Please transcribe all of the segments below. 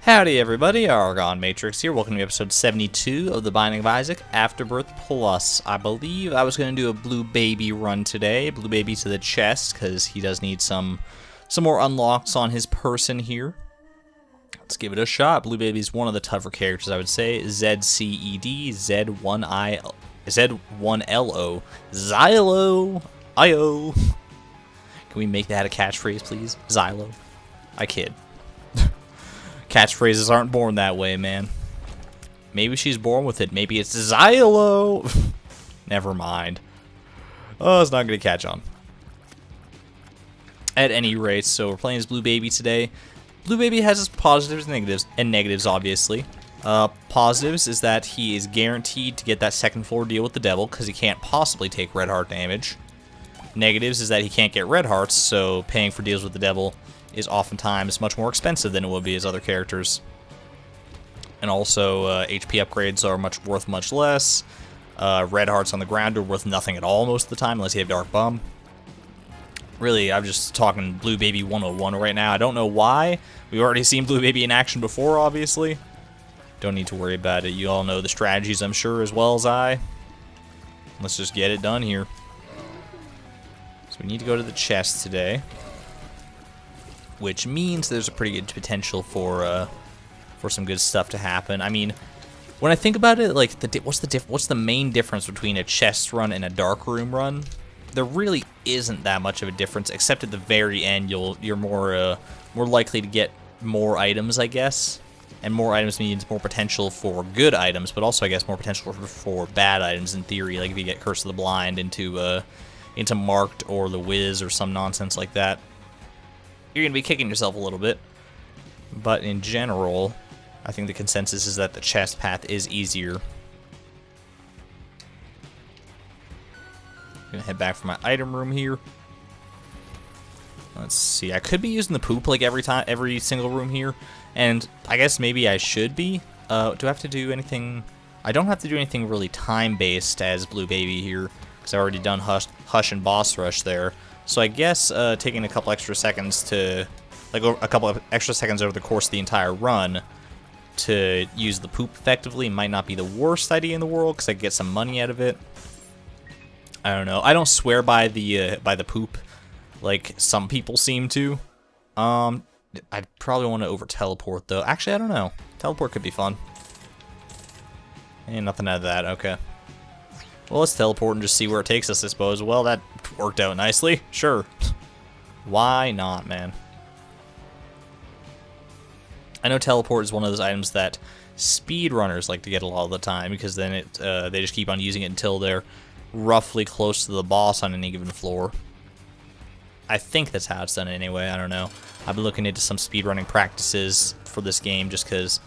Howdy everybody, ArgonMatrix here. Welcome to episode 72 of The Binding of Isaac, Afterbirth Plus. I believe I was going to do a Blue Baby run today, Blue Baby to the chest, because he does need some more unlocks on his person here. Let's give it a shot. Blue Baby's one of the tougher characters, I would say. ZCED, Z1I, Z1LO, Xylo, IO. Can we make that a catchphrase, please? Xylo. I kid. Catchphrases aren't born that way, man. Maybe she's born with it. Maybe it's Xylo. Never mind. Oh, it's not going to catch on. At any rate, so we're playing as Blue Baby today. Blue Baby has its positives and negatives, obviously. Positives is that he is guaranteed to get that second floor deal with the devil, because he can't possibly take red heart damage. Negatives is that he can't get red hearts, so paying for deals with the devil is oftentimes much more expensive than it would be as other characters. And also, HP upgrades are worth much less. Red hearts on the ground are worth nothing at all most of the time, unless you have Dark Bum. Really, I'm just talking Blue Baby 101 right now. I don't know why. We've already seen Blue Baby in action before, obviously. Don't need to worry about it. You all know the strategies, I'm sure, as well as I. Let's just get it done here. So we need to go to the chest today, which means there's a pretty good potential for some good stuff to happen. I mean, when I think about it, like, what's the main difference between a chest run and a dark room run? There really isn't that much of a difference, except at the very end, you're more likely to get more items, I guess. And more items means more potential for good items, but also, I guess, more potential for bad items in theory. Like if you get Curse of the Blind into Marked or the Wiz or some nonsense like that, you're going to be kicking yourself a little bit. But in general, I think the consensus is that the chest path is easier. I'm going to head back for my item room here. Let's see. I could be using the poop like every single room here, and I guess maybe I should be. Do I have to do anything? I don't have to do anything really time-based as Blue Baby here, because I've already done Hush and Boss Rush there. So I guess taking a couple extra seconds to, like a couple of extra seconds over the course of the entire run to use the poop effectively might not be the worst idea in the world, because I get some money out of it. I don't know. I don't swear by the poop like some people seem to. I'd probably want to over teleport though. Actually, I don't know. Teleport could be fun. Ain't nothing out of that. Okay. Well, let's teleport and just see where it takes us, I suppose. Well, that worked out nicely. Sure. Why not, man? I know teleport is one of those items that speedrunners like to get a lot of the time, because then they just keep on using it until they're roughly close to the boss on any given floor. I think that's how it's done anyway. I don't know. I've been looking into some speedrunning practices for this game just because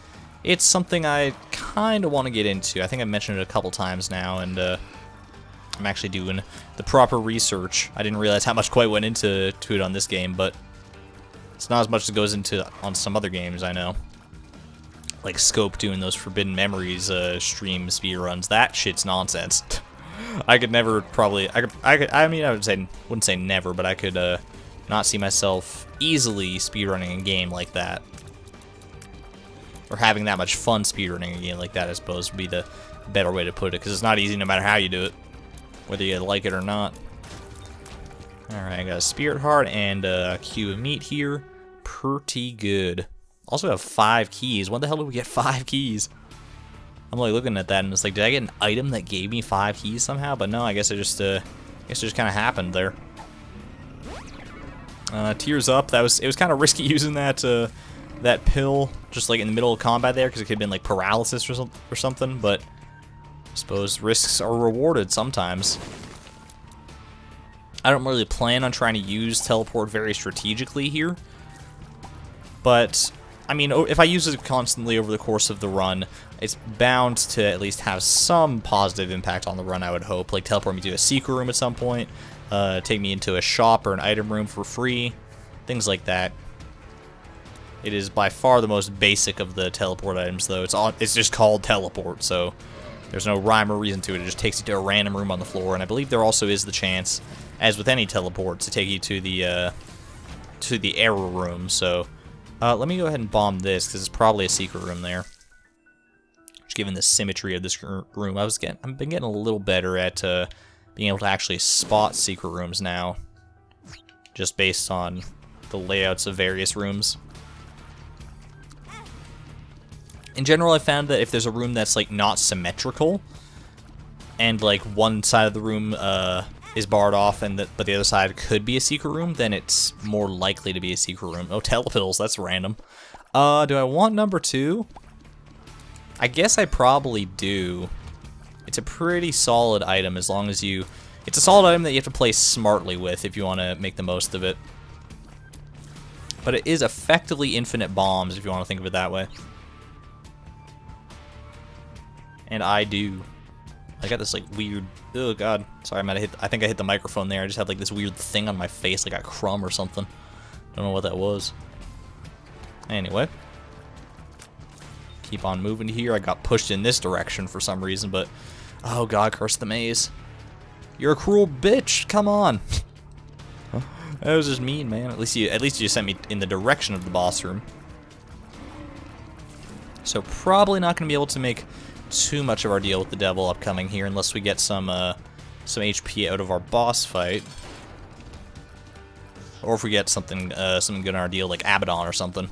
it's something I kind of want to get into. I think I've mentioned it a couple times now, and I'm actually doing the proper research. I didn't realize how much quite went into it on this game, but it's not as much as goes into on some other games I know. Like Scope doing those Forbidden Memories stream speedruns. That shit's nonsense. I could never probably... I mean, I wouldn't say never, but I could not see myself easily speedrunning a game like that. Or having that much fun speedrunning a game like that, I suppose, would be the better way to put it, because it's not easy no matter how you do it, whether you like it or not. Alright, I got a Spirit Heart and a cube of meat here. Pretty good. Also have 5 keys. When the hell did we get 5 keys? I'm like looking at that and it's like, did I get an item that gave me 5 keys somehow? But no, I guess it just kind of happened there. Tears Up. It was kind of risky using that pill just like in the middle of combat there, because it could have been like paralysis or something. But I suppose risks are rewarded sometimes. I don't really plan on trying to use teleport very strategically here, but I mean, if I use it constantly over the course of the run, it's bound to at least have some positive impact on the run, I would hope. Like teleport me to a secret room at some point, take me into a shop or an item room for free, things like that. It is by far the most basic of the teleport items, though. It's just called teleport, so there's no rhyme or reason to it. It just takes you to a random room on the floor, and I believe there also is the chance, as with any teleport, to take you to the error room. So Let me go ahead and bomb this, because it's probably a secret room there. Just given the symmetry of this room. I've been getting a little better at being able to actually spot secret rooms now. Just based on the layouts of various rooms. In general, I found that if there's a room that's like not symmetrical, and like one side of the room is barred off, but the other side could be a secret room, then it's more likely to be a secret room. Oh, telepills, that's random. Do I want number 2? I guess I probably do. It's a pretty solid item as long as you... It's a solid item that you have to play smartly with if you want to make the most of it. But it is effectively infinite bombs if you want to think of it that way. And I do. I got this like weird... Oh god. Sorry, I think I hit the microphone there. I just had like this weird thing on my face, like a crumb or something. Don't know what that was. Anyway. Keep on moving here. I got pushed in this direction for some reason, but... Oh god, curse the maze. You're a cruel bitch. Come on. That was just mean, man. At least you sent me in the direction of the boss room. So probably not going to be able to make too much of our deal with the devil upcoming here unless we get some HP out of our boss fight. Or if we get something good on our deal like Abaddon or something.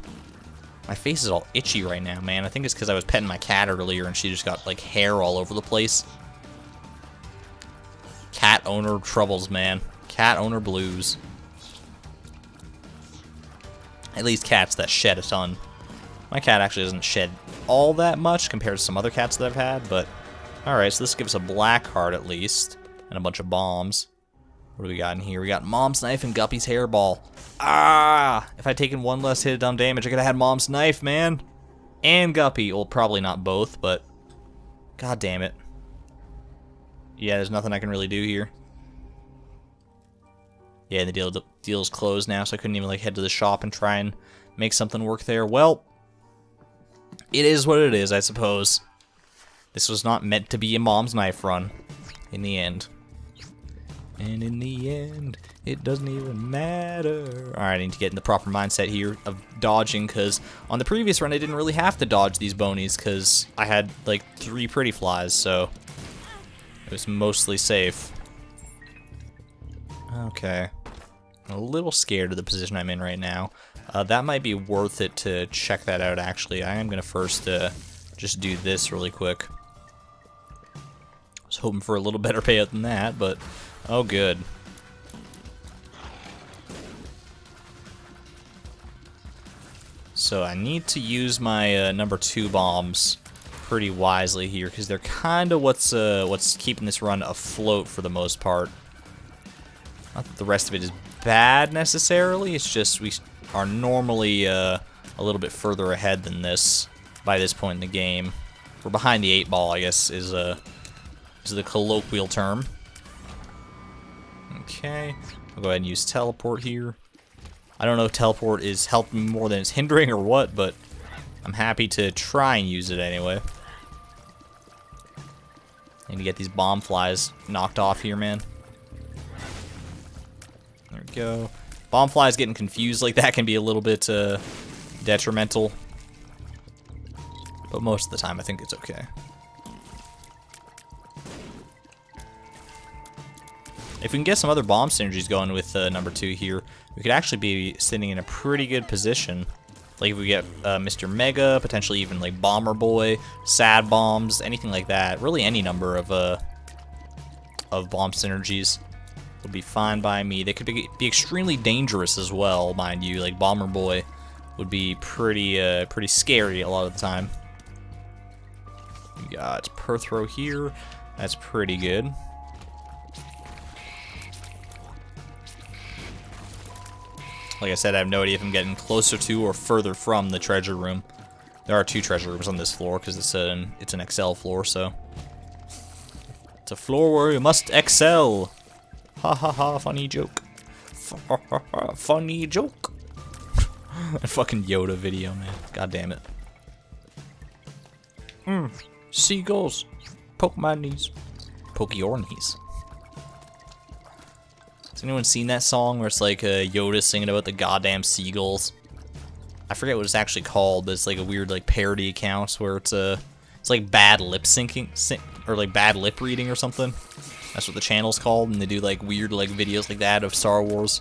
My face is all itchy right now, man. I think it's because I was petting my cat earlier and she just got like hair all over the place. Cat owner troubles, man. Cat owner blues. At least cats that shed a ton. My cat actually doesn't shed all that much compared to some other cats that I've had, but... Alright, so this gives us a black heart at least. And a bunch of bombs. What do we got in here? We got Mom's Knife and Guppy's Hairball. Ah! If I'd taken one less hit of dumb damage, I could have had Mom's Knife, man. And Guppy. Well, probably not both, but... God damn it. Yeah, there's nothing I can really do here. Yeah, the deal's closed now, so I couldn't even like head to the shop and try and make something work there. Well, it is what it is, I suppose. This was not meant to be a Mom's Knife run in the end. And in the end, it doesn't even matter. Alright, I need to get in the proper mindset here of dodging, because on the previous run I didn't really have to dodge these bonies, because I had like 3 pretty flies, so it was mostly safe. Okay. I'm a little scared of the position I'm in right now. That might be worth it to check that out, actually. I am going to first just do this really quick. I was hoping for a little better payout than that, but... Oh, good. So I need to use my number 2 bombs pretty wisely here, because they're kind of what's keeping this run afloat for the most part. Not that the rest of it is bad necessarily, it's just we are normally a little bit further ahead than this by this point in the game. We're behind the 8 ball, I guess, is the colloquial term. Okay, I'll go ahead and use teleport here. I don't know if teleport is helping me more than it's hindering or what, but I'm happy to try and use it anyway. I need to get these bomb flies knocked off here, man. There we go. Bomb flies getting confused like that can be a little bit detrimental. But most of the time I think it's okay. If we can get some other bomb synergies going with number 2 here, we could actually be sitting in a pretty good position. Like if we get Mr. Mega, potentially even like Bomber Boy, Sad Bombs, anything like that. Really any number of bomb synergies would be fine by me. They could be extremely dangerous as well, mind you. Like Bomber Boy would be pretty scary a lot of the time. We got Perthrow here. That's pretty good. Like I said, I have no idea if I'm getting closer to or further from the treasure room. There are 2 treasure rooms on this floor because it's an XL floor, so it's a floor where you must excel. Ha ha ha! Funny joke. Funny joke. That fucking Yoda video, man. God damn it. Seagulls. Poke my knees. Poke your knees. Has anyone seen that song where it's like Yoda singing about the goddamn seagulls? I forget what it's actually called, but it's like a weird like parody account where it's like bad lip syncing or like bad lip reading or something. That's what the channel's called, and they do like weird like videos like that of Star Wars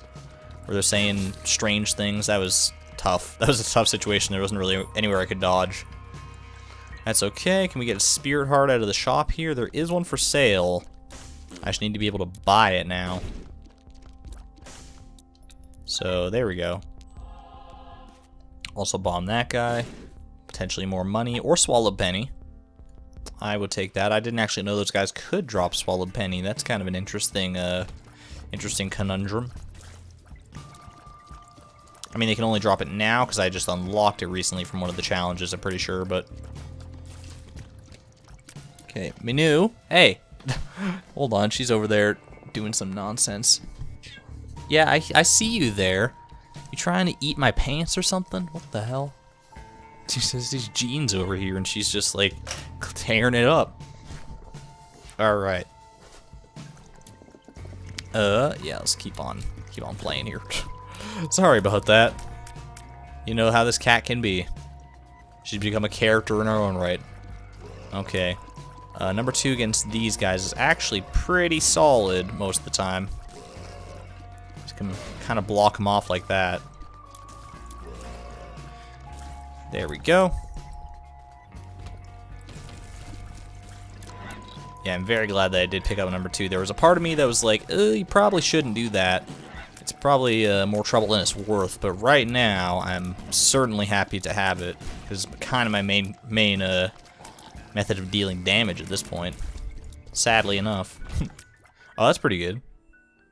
where they're saying strange things. That was tough. That was a tough situation. There wasn't really anywhere I could dodge. That's okay. Can we get a spirit heart out of the shop here? There is one for sale. I just need to be able to buy it now. So there we go. Also bomb that guy. Potentially more money or swallowed penny. I would take that. I didn't actually know those guys could drop swallowed penny. That's kind of an interesting conundrum. I mean, they can only drop it now because I just unlocked it recently from one of the challenges, I'm pretty sure, but... Okay, Minu. Hey! Hold on, she's over there doing some nonsense. Yeah, I see you there. You trying to eat my pants or something? What the hell? She says these jeans over here, and she's just like tearing it up. Alright. Yeah, let's keep on playing here. Sorry about that. You know how this cat can be. She's become a character in her own right. Okay. Number 2 against these guys is actually pretty solid most of the time. Just can kind of block them off like that. There we go. Yeah, I'm very glad that I did pick up number 2. There was a part of me that was like, you probably shouldn't do that. It's probably more trouble than it's worth, but right now I'm certainly happy to have it because it's kind of my main method of dealing damage at this point. Sadly enough. Oh, that's pretty good.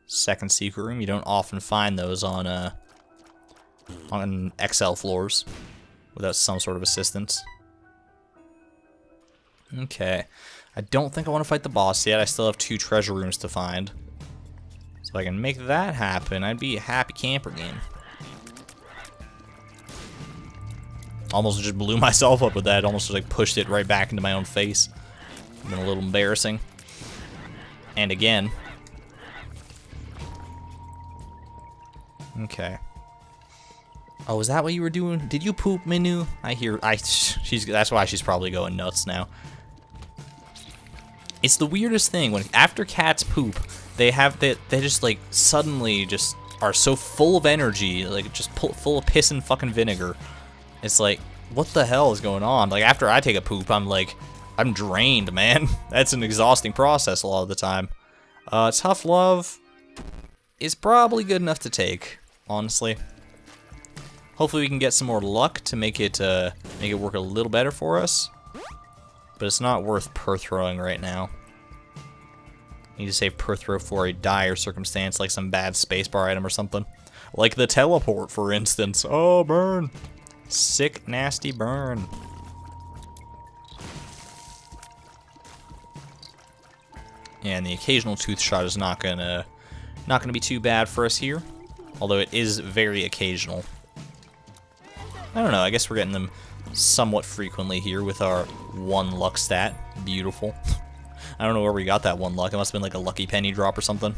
Second secret room. You don't often find those on XL floors without some sort of assistance. Okay. I don't think I want to fight the boss yet. I still have 2 treasure rooms to find. So if I can make that happen, I'd be a happy camper game. Almost just blew myself up with that. Almost like pushed it right back into my own face. It's been a little embarrassing. And again. Okay. Oh, is that what you were doing? Did you poop, Minu? That's why she's probably going nuts now. It's the weirdest thing when after cats poop, they just like suddenly just are so full of energy, like just full of piss and fucking vinegar. It's like, what the hell is going on? Like, after I take a poop, I'm drained, man. That's an exhausting process a lot of the time. Tough love is probably good enough to take, honestly. Hopefully we can get some more luck to make it work a little better for us. But it's not worth per throwing right now. Need to save per throw for a dire circumstance, like some bad spacebar item or something. Like the teleport, for instance. Oh, burn. Sick, nasty burn. And the occasional tooth shot is not gonna be too bad for us here. Although it is very occasional. I don't know, I guess we're getting them somewhat frequently here with our 1 luck stat. Beautiful. I don't know where we got that 1 luck. It must have been like a lucky penny drop or something.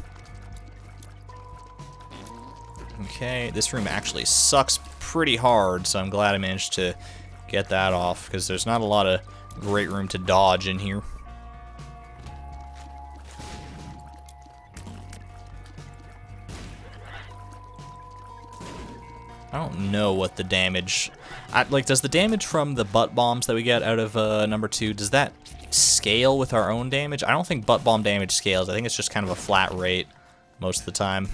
Okay, this room actually sucks pretty hard, so I'm glad I managed to get that off, because there's not a lot of great room to dodge in here. I don't know what the damage... does the damage from the butt bombs that we get out of number 2, does that scale with our own damage? I don't think butt bomb damage scales. I think it's just kind of a flat rate most of the time.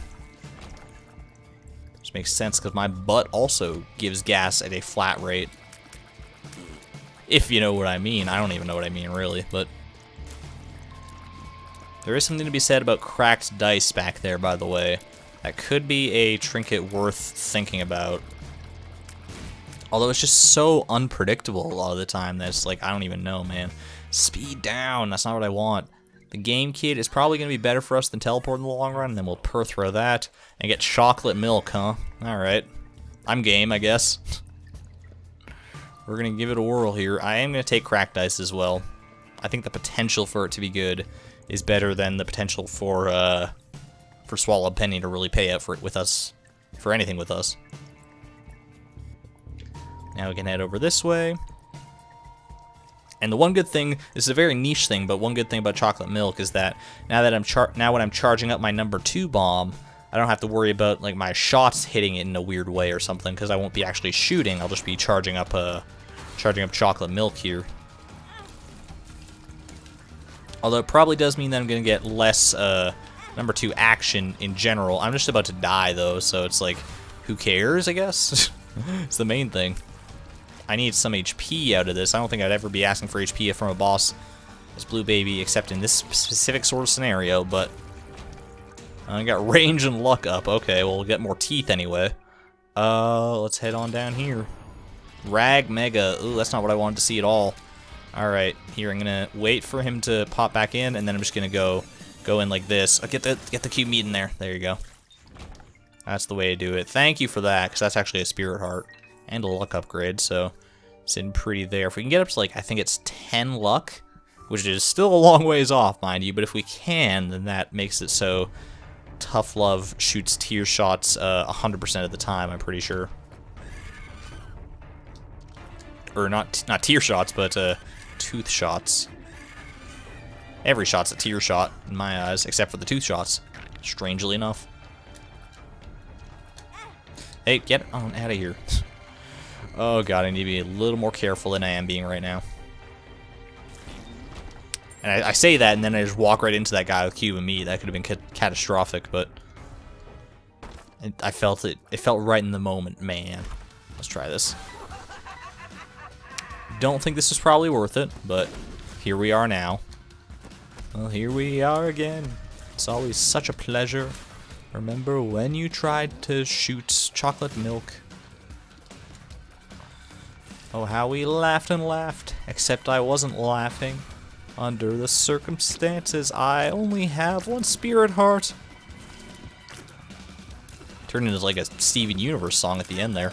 Which makes sense, because my butt also gives gas at a flat rate. If you know what I mean. I don't even know what I mean, really, but... There is something to be said about cracked dice back there, by the way. That could be a trinket worth thinking about. Although it's just so unpredictable a lot of the time that it's like, I don't even know, man. Speed down, that's not what I want. The game kit is probably going to be better for us than teleport in the long run, and then we'll throw that and get chocolate milk, huh? Alright. I'm game, I guess. We're going to give it a whirl here. I am going to take cracked dice as well. I think the potential for it to be good is better than the potential for Swallowed Penny to really pay out for anything with us. Now we can head over this way. And the one good thing, this is a very niche thing, but one good thing about chocolate milk is that now when I'm charging up my number 2 bomb, I don't have to worry about like my shots hitting it in a weird way or something, because I won't be actually shooting. I'll just be charging up chocolate milk here. Although it probably does mean that I'm gonna get less number 2 action in general. I'm just about to die though, so it's like, who cares? I guess it's the main thing. I need some HP out of this. I don't think I'd ever be asking for HP from a boss as Blue Baby, except in this specific sort of scenario, but I got range and luck up. Okay, well, we'll get more teeth anyway. Let's head on down here. Rag Mega. Ooh, that's not what I wanted to see at all. Alright, here, I'm gonna wait for him to pop back in, and then I'm just gonna go in like this. Get the cube meat in there. There you go. That's the way to do it. Thank you for that, because that's actually a spirit heart. And a luck upgrade, so sitting pretty there. If we can get up to, like, I think it's 10 luck, which is still a long ways off, mind you, but if we can, then that makes it so Tough Love shoots tear shots 100% of the time, I'm pretty sure. Or not tear shots, but tooth shots. Every shot's a tear shot, in my eyes, except for the tooth shots, strangely enough. Hey, get on out of here. Oh god, I need to be a little more careful than I am being right now. And I say that, and then I just walk right into that guy with cube and meat. That could have been catastrophic, but I felt it. It felt right in the moment, man. Let's try this. Don't think this is probably worth it, but here we are now. Well, here we are again. It's always such a pleasure. Remember when you tried to shoot chocolate milk? Oh, how we laughed and laughed, except I wasn't laughing. Under the circumstances, I only have one spirit heart. Turned into like a Steven Universe song at the end there.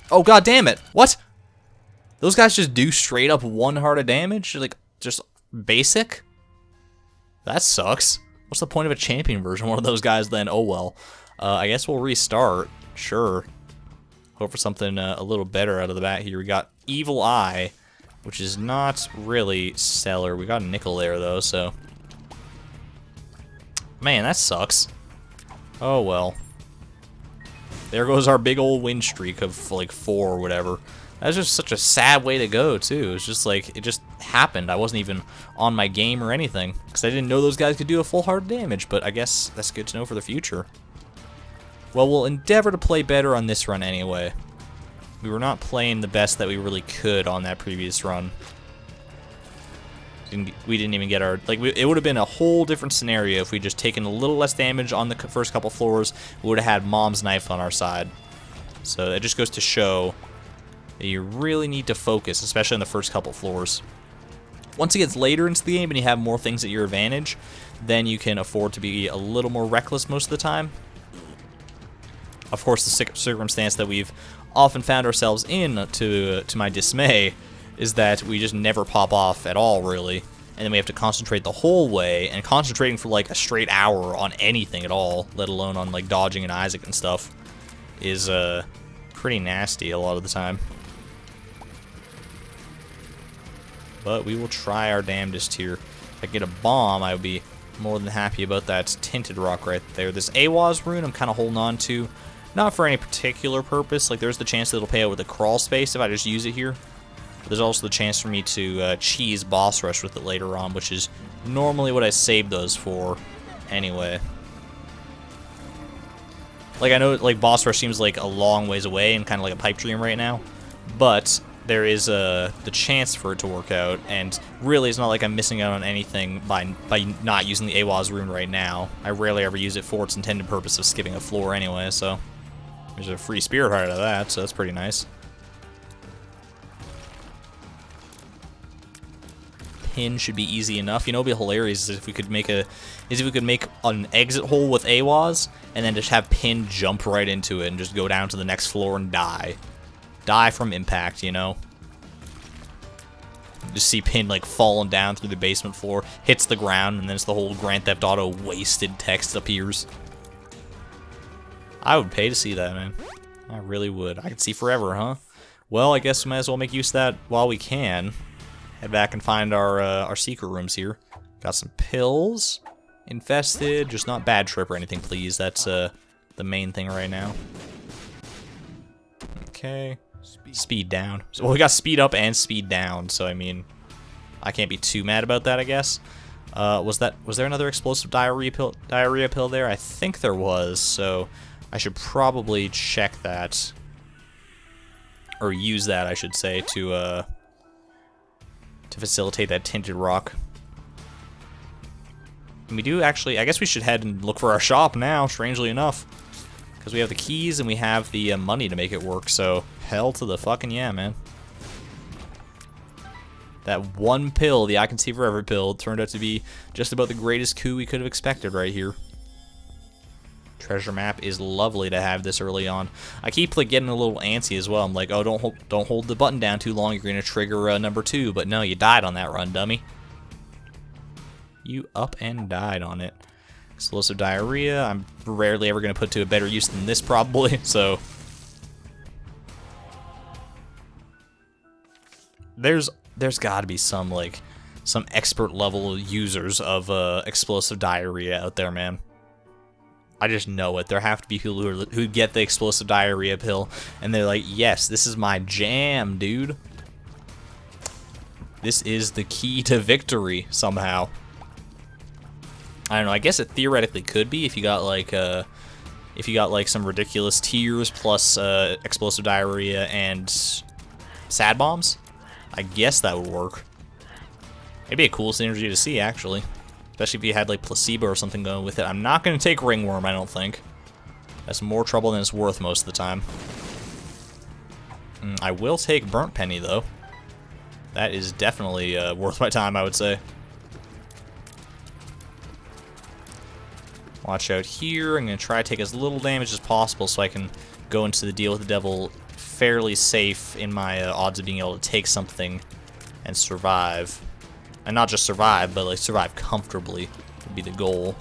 Oh, god damn it! What? Those guys just do straight up 1 heart of damage? Like, just basic? That sucks. What's the point of a champion version of one of those guys then? Oh well. I guess we'll restart. Sure. Hope for something a little better out of the bat here. We got Evil Eye, which is not really stellar. We got a nickel there, though, so... Man, that sucks. Oh, well. There goes our big old win streak of, like, 4 or whatever. That's just such a sad way to go, too. It's just, like, it just happened. I wasn't even on my game or anything, because I didn't know those guys could do a full heart of damage, but I guess that's good to know for the future. Well, we'll endeavor to play better on this run anyway. We were not playing the best that we really could on that previous run. We didn't even get our... Like, it would have been a whole different scenario if we'd just taken a little less damage on the first couple floors. We would have had Mom's Knife on our side. So it just goes to show that you really need to focus, especially on the first couple floors. Once it gets later into the game and you have more things at your advantage, then you can afford to be a little more reckless most of the time. Of course, the circumstance that we've often found ourselves in, to my dismay, is that we just never pop off at all, really. And then we have to concentrate the whole way, and concentrating for like a straight hour on anything at all, let alone on like dodging an Isaac and stuff, is pretty nasty a lot of the time. But we will try our damnedest here. If I get a bomb, I would be more than happy about that tinted rock right there. This Awaz rune I'm kind of holding on to. Not for any particular purpose. Like, there's the chance that it'll pay out with a crawl space if I just use it here. But there's also the chance for me to cheese boss rush with it later on, which is normally what I save those for anyway. Like, I know, like, boss rush seems like a long ways away and kind of like a pipe dream right now. But there is the chance for it to work out, and really it's not like I'm missing out on anything by not using the Awaz rune right now. I rarely ever use it for its intended purpose of skipping a floor anyway, so there's a free spirit heart out of that, so that's pretty nice. Pin should be easy enough. You know, it'd be hilarious if we could make an exit hole with Awaz and then just have Pin jump right into it and just go down to the next floor and die. Die from impact, you know? Just see Pin, like, falling down through the basement floor, hits the ground, and then it's the whole Grand Theft Auto wasted text appears. I would pay to see that, man. I really would. I could see forever, huh? Well, I guess we might as well make use of that while we can. Head back and find our secret rooms here. Got some pills. Infested, just not bad trip or anything, please. That's the main thing right now. Okay. Speed down. So, well, we got speed up and speed down, so I mean, I can't be too mad about that, I guess. Was there another explosive diarrhea pill there? I think there was, so I should probably check that. Or use that, I should say, to facilitate that tinted rock. And we do actually, I guess we should head and look for our shop now, strangely enough. Because we have the keys and we have the money to make it work, so hell to the fucking yeah, man. That one pill, the I Can See Forever pill, turned out to be just about the greatest coup we could have expected right here. Treasure map is lovely to have this early on. I keep like getting a little antsy as well. I'm like, oh, don't hold the button down too long. You're gonna trigger number 2, but no, you died on that run, dummy. You up and died on it. Explosive diarrhea. I'm rarely ever gonna put to a better use than this, probably. So there's got to be some expert level users of explosive diarrhea out there, man. I just know it. There have to be people who get the explosive diarrhea pill, and they're like, yes, this is my jam, dude. This is the key to victory, somehow. I don't know, I guess it theoretically could be if you got like some ridiculous tears plus explosive diarrhea and sad bombs. I guess that would work. It'd be a cool synergy to see, actually. Especially if you had like placebo or something going with it. I'm not going to take ringworm, I don't think. That's more trouble than it's worth most of the time. I will take burnt penny, though. That is definitely worth my time, I would say. Watch out here. I'm going to try to take as little damage as possible so I can go into the deal with the devil fairly safe in my odds of being able to take something and survive. And not just survive, but like survive comfortably would be the goal.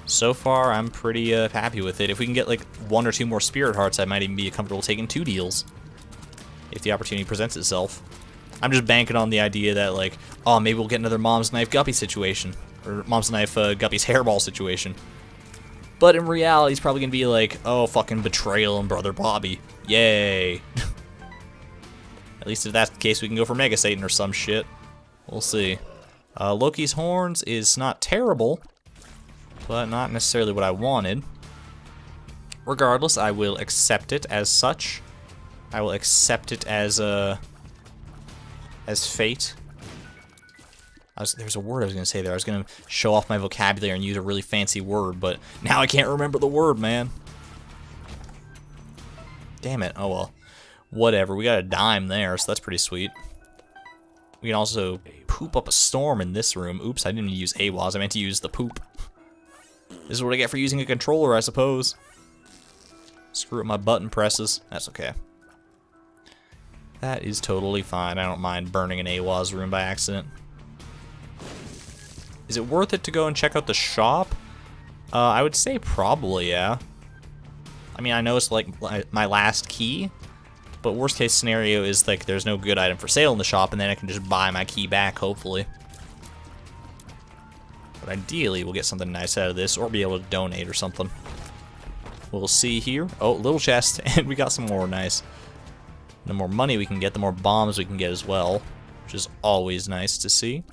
So far, I'm pretty happy with it. If we can get like 1 or 2 more spirit hearts, I might even be comfortable taking 2 deals. If the opportunity presents itself. I'm just banking on the idea that like, oh, maybe we'll get another Mom's Knife Guppy situation. Or Mom's Knife Guppy's Hairball situation. But in reality, it's probably going to be like, oh, fucking Betrayal and Brother Bobby. Yay. At least if that's the case, we can go for Mega Satan or some shit. We'll see. Loki's Horns is not terrible, but not necessarily what I wanted. Regardless, I will accept it as such. I will accept it as fate. There's a word I was going to say there. I was going to show off my vocabulary and use a really fancy word, but now I can't remember the word, man. Damn it. Oh, well. Whatever. We got a dime there, so that's pretty sweet. We can also poop up a storm in this room. Oops, I didn't use AWAS. I meant to use the poop. This is what I get for using a controller, I suppose. Screw up my button presses. That's okay. That is totally fine. I don't mind burning an AWAS room by accident. Is it worth it to go and check out the shop? I would say probably, yeah. I mean, I know it's like my last key, but worst case scenario is like there's no good item for sale in the shop, and then I can just buy my key back, hopefully. But ideally, we'll get something nice out of this, or be able to donate or something. We'll see here. Oh, little chest, and we got some more. Nice. The more money we can get, the more bombs we can get as well, which is always nice to see.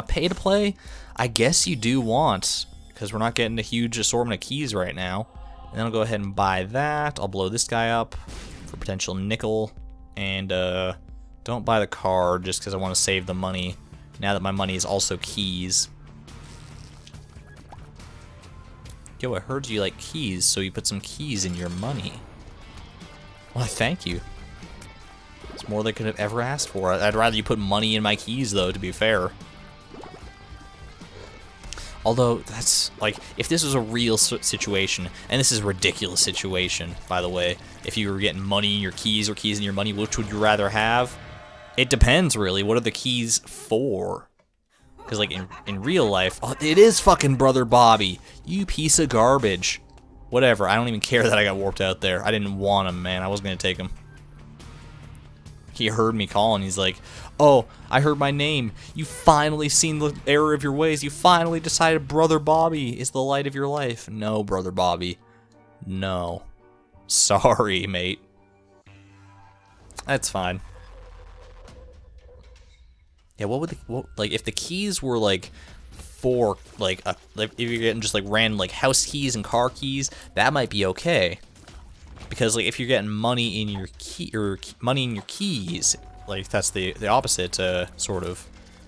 Pay to play, I guess you do want, because we're not getting a huge assortment of keys right now. And then I'll go ahead and buy that. I'll blow this guy up for potential nickel. And don't buy the card just because I want to save the money now that my money is also keys. Yo, I heard you like keys, so you put some keys in your money. Well, thank you. It's more than I could have ever asked for. I'd rather you put money in my keys, though, to be fair. Although, that's, like, if this was a real situation, and this is a ridiculous situation, by the way, if you were getting money in your keys or keys in your money, which would you rather have? It depends, really. What are the keys for? Because, like, in real life, oh, it is fucking Brother Bobby. You piece of garbage. Whatever, I don't even care that I got warped out there. I didn't want him, man. I wasn't going to take him. He heard me calling. He's like, "Oh, I heard my name. You finally seen the error of your ways. You finally decided Brother Bobby is the light of your life." No, Brother Bobby. No. Sorry, mate. That's fine. Yeah, what would like if the keys were like for like if you're getting just like random like house keys and car keys, that might be okay. Because like if you're getting money in your key or money in your keys, like that's the opposite sort of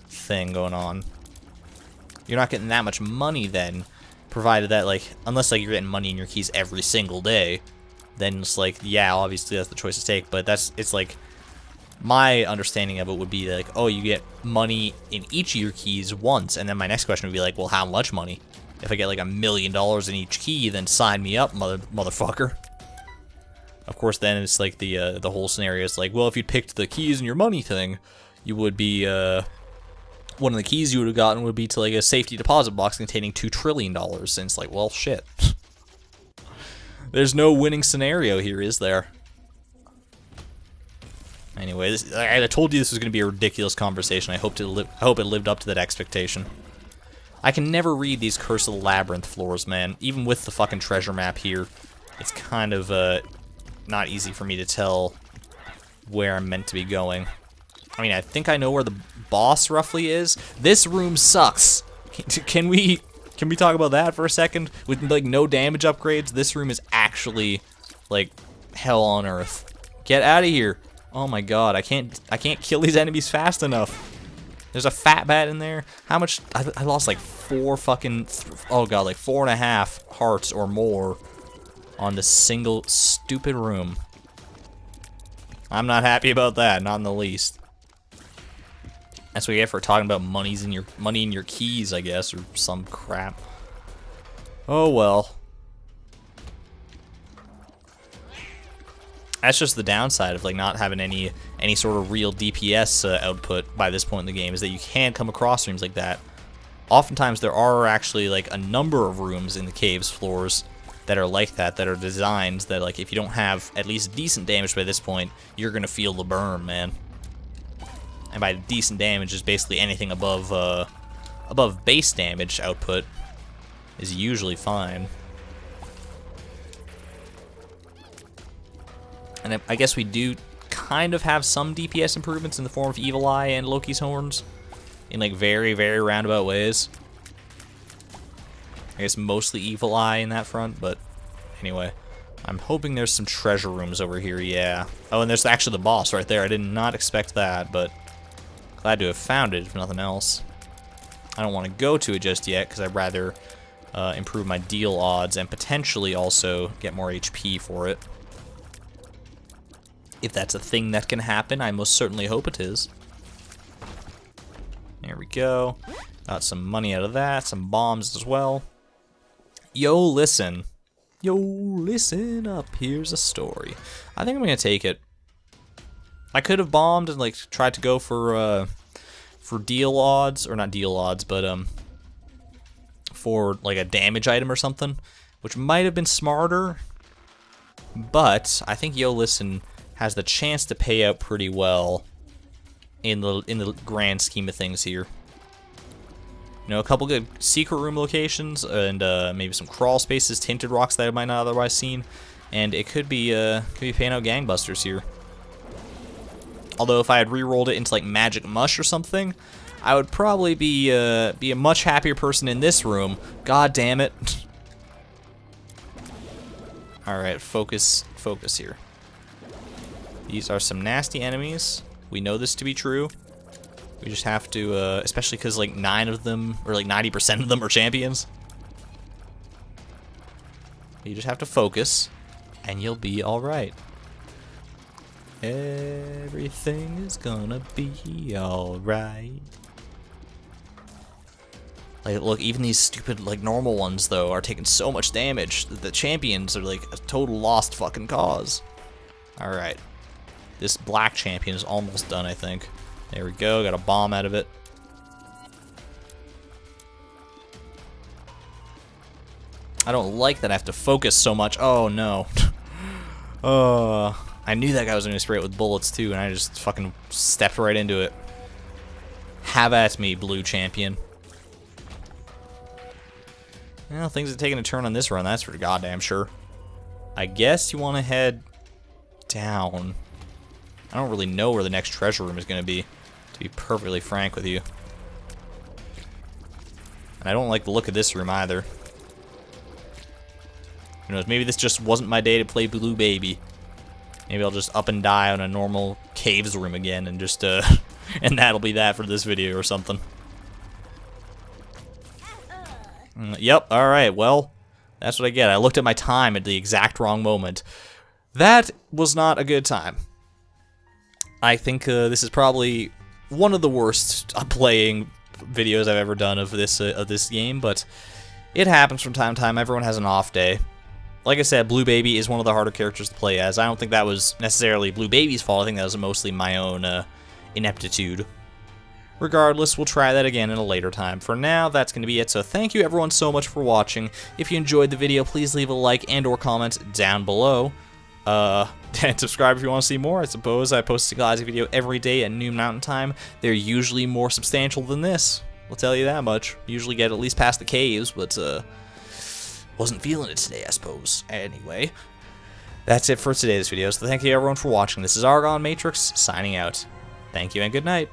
thing going on. You're not getting that much money then, provided that like unless like you're getting money in your keys every single day, then it's like yeah, obviously that's the choice to take. But it's like my understanding of it would be like, oh, you get money in each of your keys once, and then my next question would be like, well, how much money? If I get like $1 million in each key, then sign me up, motherfucker. Of course, then it's like the whole scenario is like, well, if you'd picked the keys in your money thing, you would be one of the keys you would have gotten would be to like a safety deposit box containing $2 trillion, and it's like, well, shit. There's no winning scenario here, is there? Anyway, I told you this was going to be a ridiculous conversation. I hope it lived up to that expectation. I can never read these Curse of the Labyrinth floors, man. Even with the fucking treasure map here, it's kind of not easy for me to tell where I'm meant to be going. I mean, I think I know where the boss roughly is. This room sucks. Can we talk about that for a second? With like no damage upgrades, this room is actually like hell on earth. Get out of here. Oh my god, I can't kill these enemies fast enough. There's a fat bat in there. How much? I lost like 4 fucking, oh god, like 4.5 hearts or more on this single stupid room. I'm not happy about that, not in the least. That's what you get for talking about money in your keys, I guess, or some crap. Oh well. That's just the downside of like not having any sort of real DPS output by this point in the game, is that you can come across rooms like that. Oftentimes there are actually like a number of rooms in the caves floors that are like that are designed that like if you don't have at least decent damage by this point, you're gonna feel the burn, man. And by decent damage is basically anything above base damage output is usually fine. And I guess we do kind of have some DPS improvements in the form of Evil Eye and Loki's Horns in like very, very roundabout ways. I guess mostly Evil Eye in that front, but anyway. I'm hoping there's some treasure rooms over here, yeah. Oh, and there's actually the boss right there. I did not expect that, but glad to have found it, if nothing else. I don't want to go to it just yet, because I'd rather improve my deal odds and potentially also get more HP for it. If that's a thing that can happen, I most certainly hope it is. There we go. Got some money out of that, some bombs as well. Yo, listen. Yo, listen up. Here's a story. I think I'm gonna take it. I could have bombed and like tried to go for deal odds, or not deal odds, but for like a damage item or something, which might have been smarter. But I think Yo, listen has the chance to pay out pretty well in the grand scheme of things here. You know, a couple good secret room locations and maybe some crawl spaces, tinted rocks that I might not otherwise seen, and it could be paying out gangbusters here. Although if I had re-rolled it into like Magic Mush or something, I would probably be a much happier person in this room. God damn it! All right, focus here. These are some nasty enemies. We know this to be true. We just have to, especially because like 9 of them, or like 90% of them are champions. You just have to focus, and you'll be alright. Everything is gonna be alright. Like, look, even these stupid, like, normal ones, though, are taking so much damage. The champions are, like, a total lost fucking cause. Alright. This black champion is almost done, I think. There we go, got a bomb out of it. I don't like that I have to focus so much. Oh, no. I knew that guy was going to spray it with bullets too, and I just fucking stepped right into it. Have at me, blue champion. Well, things are taking a turn on this run, that's for goddamn sure. I guess you want to head down. I don't really know where the next treasure room is going to be perfectly frank with you. And I don't like the look of this room either. Who knows, maybe this just wasn't my day to play Blue Baby. Maybe I'll just up and die on a normal caves room again and just, and that'll be that for this video or something. Yep, alright, well, that's what I get. I looked at my time at the exact wrong moment. That was not a good time. I think this is probably one of the worst playing videos I've ever done of this game, but it happens from time to time. Everyone has an off day. Like I said, Blue Baby is one of the harder characters to play as. I don't think that was necessarily Blue Baby's fault. I think that was mostly my own ineptitude. Regardless, we'll try that again in a later time. For now, that's going to be it, so thank you everyone so much for watching. If you enjoyed the video, please leave a like and or comment down below. And subscribe if you want to see more. I suppose I post a Glassy video every day at noon Mountain Time. They're usually more substantial than this. I'll tell you that much. Usually get at least past the caves, but wasn't feeling it today, I suppose. Anyway, that's it for today's video. So thank you everyone for watching. This is ArgonMatrix signing out. Thank you and good night.